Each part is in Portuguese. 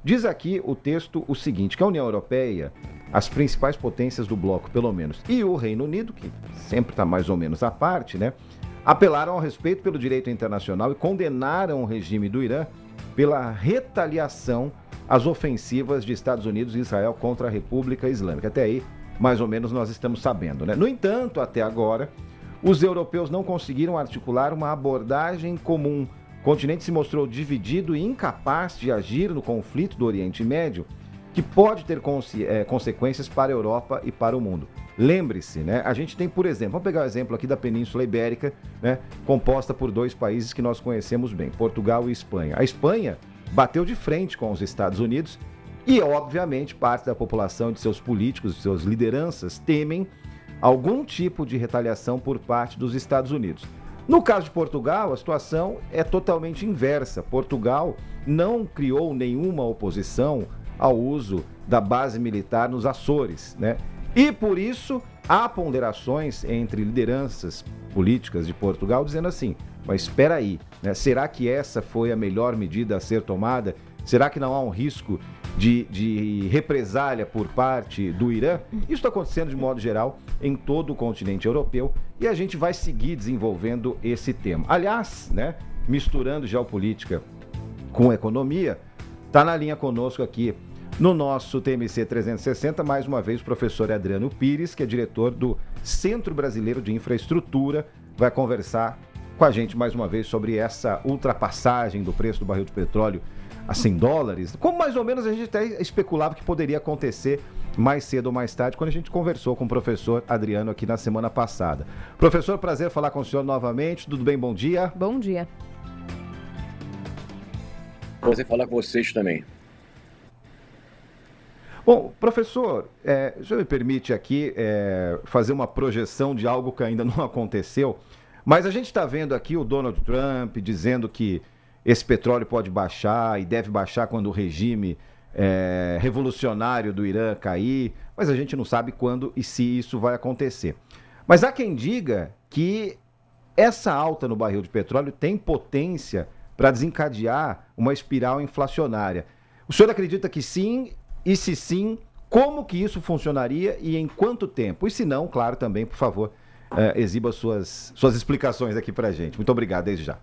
Diz aqui o texto o seguinte, que a União Europeia, as principais potências do bloco, pelo menos, e o Reino Unido, que sempre está mais ou menos à parte, né, apelaram ao respeito pelo direito internacional e condenaram o regime do Irã pela retaliação às ofensivas de Estados Unidos e Israel contra a República Islâmica. Até aí, mais ou menos, nós estamos sabendo, né? No entanto, até agora, os europeus não conseguiram articular uma abordagem comum. O continente se mostrou dividido e incapaz de agir no conflito do Oriente Médio, que pode ter consequências para a Europa e para o mundo. Lembre-se, né? A gente tem, por exemplo, vamos pegar o exemplo aqui da Península Ibérica, né? Composta por dois países que nós conhecemos bem, Portugal e Espanha. A Espanha bateu de frente com os Estados Unidos e, obviamente, parte da população, de seus políticos, de suas lideranças, temem algum tipo de retaliação por parte dos Estados Unidos. No caso de Portugal, a situação é totalmente inversa. Portugal não criou nenhuma oposição ao uso da base militar nos Açores, né? E por isso há ponderações entre lideranças políticas de Portugal dizendo assim, mas espera aí, né? Será que essa foi a melhor medida a ser tomada? Será que não há um risco de represália por parte do Irã? Isso está acontecendo de modo geral em todo o continente europeu e a gente vai seguir desenvolvendo esse tema. Aliás, né, misturando geopolítica com economia, está na linha conosco aqui no nosso TMC 360, mais uma vez, o professor Adriano Pires, que é diretor do Centro Brasileiro de Infraestrutura, vai conversar com a gente mais uma vez sobre essa ultrapassagem do preço do barril de petróleo a $100, como mais ou menos a gente até especulava que poderia acontecer mais cedo ou mais tarde, quando a gente conversou com o professor Adriano aqui na semana passada. Professor, prazer falar com o senhor novamente, tudo bem? Bom dia. Bom dia. Prazer falar com vocês também. Bom, professor, o senhor me permite aqui fazer uma projeção de algo que ainda não aconteceu, mas a gente está vendo aqui o Donald Trump dizendo que esse petróleo pode baixar e deve baixar quando o regime revolucionário do Irã cair, mas a gente não sabe quando e se isso vai acontecer. Mas há quem diga que essa alta no barril de petróleo tem potência para desencadear uma espiral inflacionária. O senhor acredita que sim? E se sim, como que isso funcionaria e em quanto tempo? E se não, claro, também, por favor, exiba suas explicações aqui para a gente. Muito obrigado desde já.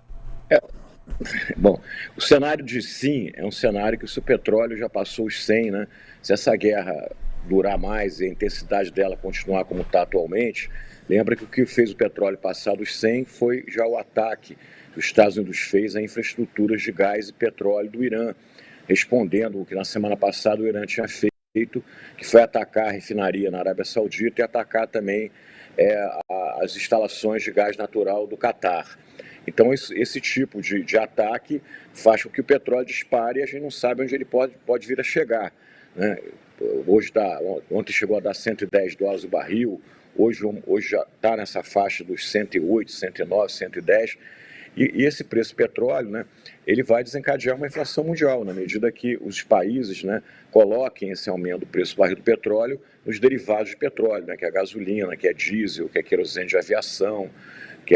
Bom, o cenário de sim é um cenário que se o petróleo já passou os 100, né? Se essa guerra durar mais e a intensidade dela continuar como está atualmente, lembra que o que fez o petróleo passar dos 100 foi já o ataque que os Estados Unidos fez a infraestruturas de gás e petróleo do Irã, respondendo o que na semana passada o Irã tinha feito, que foi atacar a refinaria na Arábia Saudita e atacar também as instalações de gás natural do Catar. Então, esse tipo de ataque faz com que o petróleo dispare e a gente não sabe onde ele pode vir a chegar, né? Ontem chegou a dar $110 o barril, hoje já está nessa faixa dos 108, 109, 110. E esse preço do petróleo, né, ele vai desencadear uma inflação mundial, na medida que os países, né, coloquem esse aumento do preço do barril do petróleo nos derivados de petróleo, né, que é a gasolina, que é diesel, que é querosene de aviação, que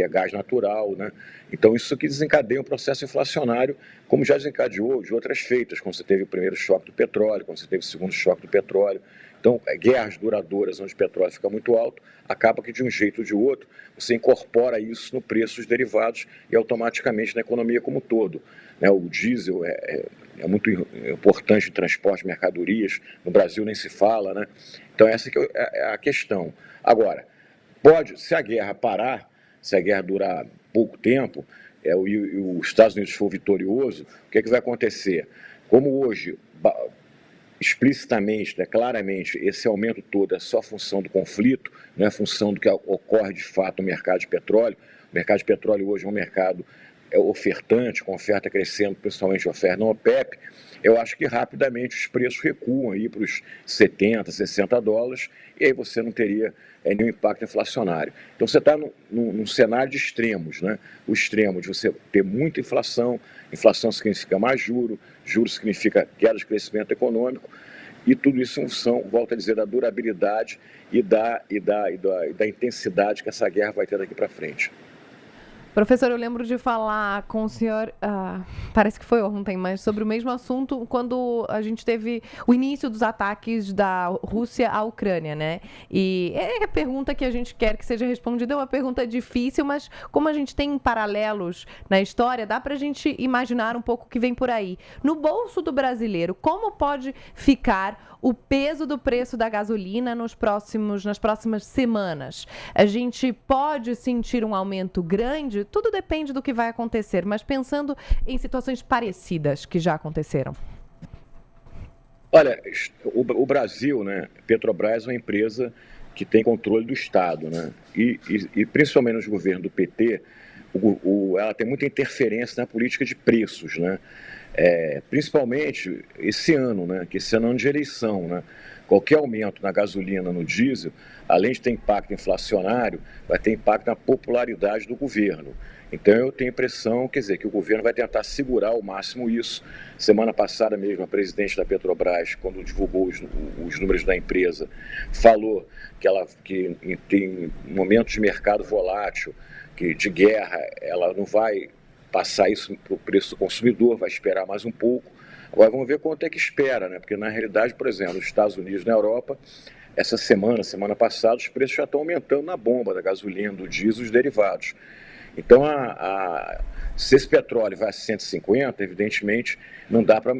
é gás natural, né? Então isso que desencadeia um processo inflacionário, como já desencadeou de outras feitas, quando você teve o primeiro choque do petróleo, quando você teve o segundo choque do petróleo. Então, guerras duradouras onde o petróleo fica muito alto, acaba que de um jeito ou de outro você incorpora isso no preço dos derivados e automaticamente na economia como um todo, né? O diesel é muito importante em transporte de mercadorias, no Brasil nem se fala, né? Então essa que é a questão. Agora, se a guerra parar, se a guerra durar pouco tempo e os Estados Unidos for vitorioso, o que vai acontecer? Como hoje, explicitamente, né, claramente, esse aumento todo é só função do conflito, não é função do que ocorre de fato no mercado de petróleo. O mercado de petróleo hoje é um mercado ofertante, com oferta crescendo, principalmente a oferta no OPEP. Eu acho que rapidamente os preços recuam aí para os $70, $60, e aí você não teria nenhum impacto inflacionário. Então você está num cenário de extremos, né? O extremo de você ter muita inflação, inflação significa mais juros significa queda de crescimento econômico, e tudo isso em função, volto a dizer, da durabilidade e da intensidade que essa guerra vai ter daqui para frente. Professor, eu lembro de falar com o senhor, parece que foi ontem, mas sobre o mesmo assunto, quando a gente teve o início dos ataques da Rússia à Ucrânia, né? E é a pergunta que a gente quer que seja respondida, é uma pergunta difícil, mas como a gente tem paralelos na história, dá para a gente imaginar um pouco o que vem por aí. No bolso do brasileiro, como pode ficar o peso do preço da gasolina nas próximas semanas? A gente pode sentir um aumento grande? Tudo depende do que vai acontecer, mas pensando em situações parecidas que já aconteceram. Olha, o Brasil, né, Petrobras é uma empresa que tem controle do Estado, né? E principalmente nos governos do PT, ela tem muita interferência na política de preços, né? Principalmente esse ano, né? Que esse ano de eleição, né? Qualquer aumento na gasolina, no diesel, além de ter impacto inflacionário, vai ter impacto na popularidade do governo. Então eu tenho a impressão, quer dizer, que o governo vai tentar segurar ao máximo isso. Semana passada mesmo, a presidente da Petrobras, quando divulgou os números da empresa, falou que tem momentos de mercado volátil, que de guerra, ela não vai passar isso para o preço do consumidor, vai esperar mais um pouco. Agora vamos ver quanto é que espera, né? Porque na realidade, por exemplo, nos Estados Unidos e na Europa, essa semana passada, os preços já estão aumentando na bomba da gasolina, do diesel e dos derivados. Então, se esse petróleo vai a 150, evidentemente, não dá para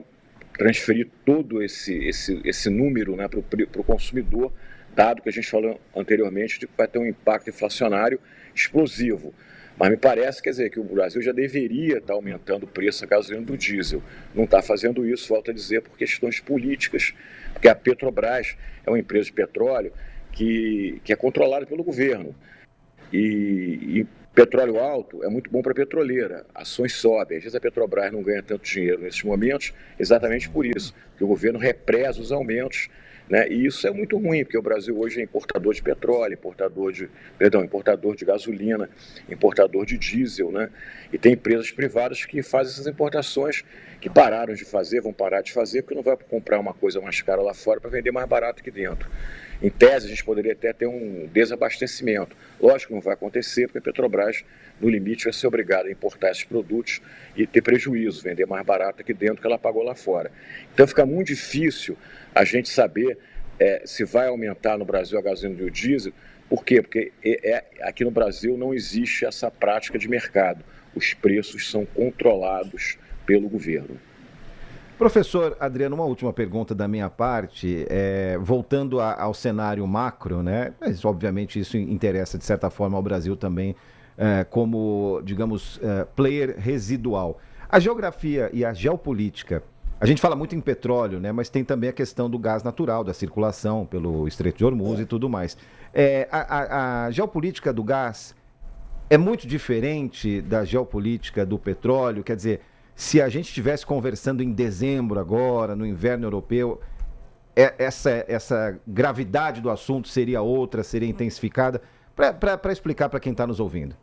transferir todo esse número, né, para o consumidor, dado que a gente falou anteriormente de que vai ter um impacto inflacionário explosivo. Mas me parece, quer dizer, que o Brasil já deveria estar aumentando o preço da gasolina do diesel. Não está fazendo isso, volto a dizer, por questões políticas, porque a Petrobras é uma empresa de petróleo que é controlada pelo governo. E petróleo alto é muito bom para a petroleira, ações sobem. Às vezes a Petrobras não ganha tanto dinheiro nesses momentos, exatamente por isso, que o governo represa os aumentos, né? E isso é muito ruim, porque o Brasil hoje é importador de petróleo, importador de gasolina, importador de diesel, né? E tem empresas privadas que fazem essas importações, que pararam de fazer, vão parar de fazer, porque não vai comprar uma coisa mais cara lá fora para vender mais barato aqui dentro. Em tese, a gente poderia até ter um desabastecimento. Lógico que não vai acontecer, porque a Petrobras, no limite, vai ser obrigada a importar esses produtos e ter prejuízo, vender mais barato aqui dentro que ela pagou lá fora. Então fica muito difícil a gente saber se vai aumentar no Brasil a gasolina e o diesel. Por quê? Porque aqui no Brasil não existe essa prática de mercado. Os preços são controlados pelo governo. Professor Adriano, uma última pergunta da minha parte, voltando ao cenário macro, né? Mas obviamente isso interessa de certa forma ao Brasil também, como, digamos, player residual. A geografia e a geopolítica, a gente fala muito em petróleo, né? Mas tem também a questão do gás natural, da circulação pelo Estreito de Hormuz e tudo mais. A geopolítica do gás é muito diferente da geopolítica do petróleo, quer dizer, se a gente estivesse conversando em dezembro agora, no inverno europeu, essa gravidade do assunto seria outra, seria intensificada? Para explicar para quem está nos ouvindo.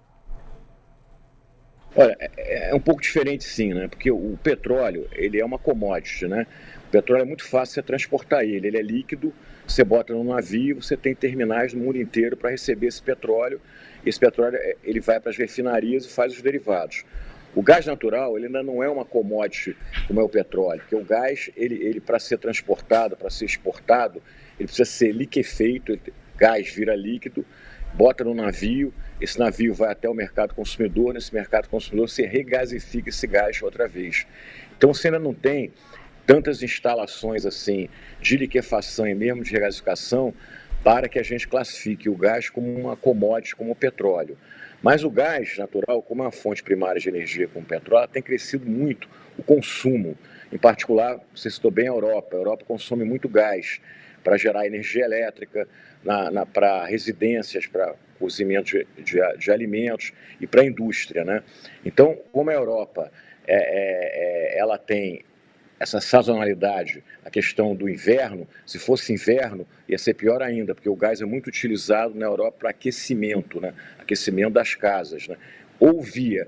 Olha, é um pouco diferente sim, né? Porque o petróleo, ele é uma commodity, né? O petróleo é muito fácil você transportar ele é líquido, você bota no navio, você tem terminais no mundo inteiro para receber esse petróleo. Esse petróleo, ele vai para as refinarias e faz os derivados. O gás natural, ele ainda não é uma commodity como é o petróleo, porque o gás, ele para ser transportado, para ser exportado, ele precisa ser liquefeito, gás vira líquido, bota no navio, esse navio vai até o mercado consumidor, nesse mercado consumidor você regasifica esse gás outra vez. Então você ainda não tem tantas instalações assim de liquefação e mesmo de regasificação para que a gente classifique o gás como uma commodity, como o petróleo. Mas o gás natural, como é uma fonte primária de energia como o petróleo, tem crescido muito o consumo. Em particular, você citou bem a Europa. A Europa consome muito gás para gerar energia elétrica, para residências, para cozimento de alimentos e para a indústria, né? Então, como a Europa ela tem essa sazonalidade, a questão do inverno, se fosse inverno, ia ser pior ainda, porque o gás é muito utilizado na Europa para aquecimento, né? Aquecimento das casas, né? Ou via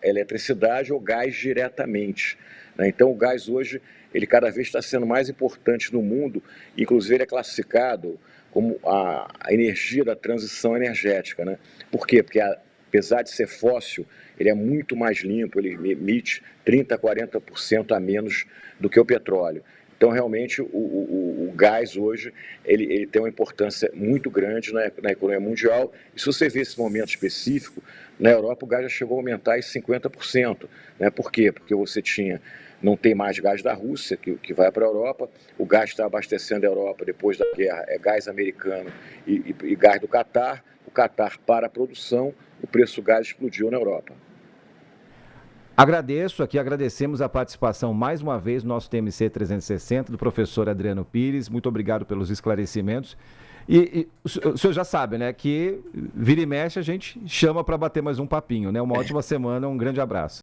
eletricidade ou gás diretamente, né? Então o gás hoje, ele cada vez está sendo mais importante no mundo, inclusive ele é classificado como a energia da transição energética, né? Por quê? Porque apesar de ser fóssil, ele é muito mais limpo, ele emite 30% a 40% a menos do que o petróleo. Então, realmente, o gás hoje ele tem uma importância muito grande na economia mundial. E se você vê esse momento específico, na Europa o gás já chegou a aumentar em 50%. Né? Por quê? Porque você não tem mais gás da Rússia, que vai para a Europa, o gás que está abastecendo a Europa depois da guerra é gás americano e gás do Catar. O Catar para a produção, o preço do gás explodiu na Europa. Agradecemos a participação mais uma vez no nosso TMC 360 do professor Adriano Pires. Muito obrigado pelos esclarecimentos. E o senhor já sabe, né, que vira e mexe a gente chama para bater mais um papinho, né? Uma ótima semana, um grande abraço.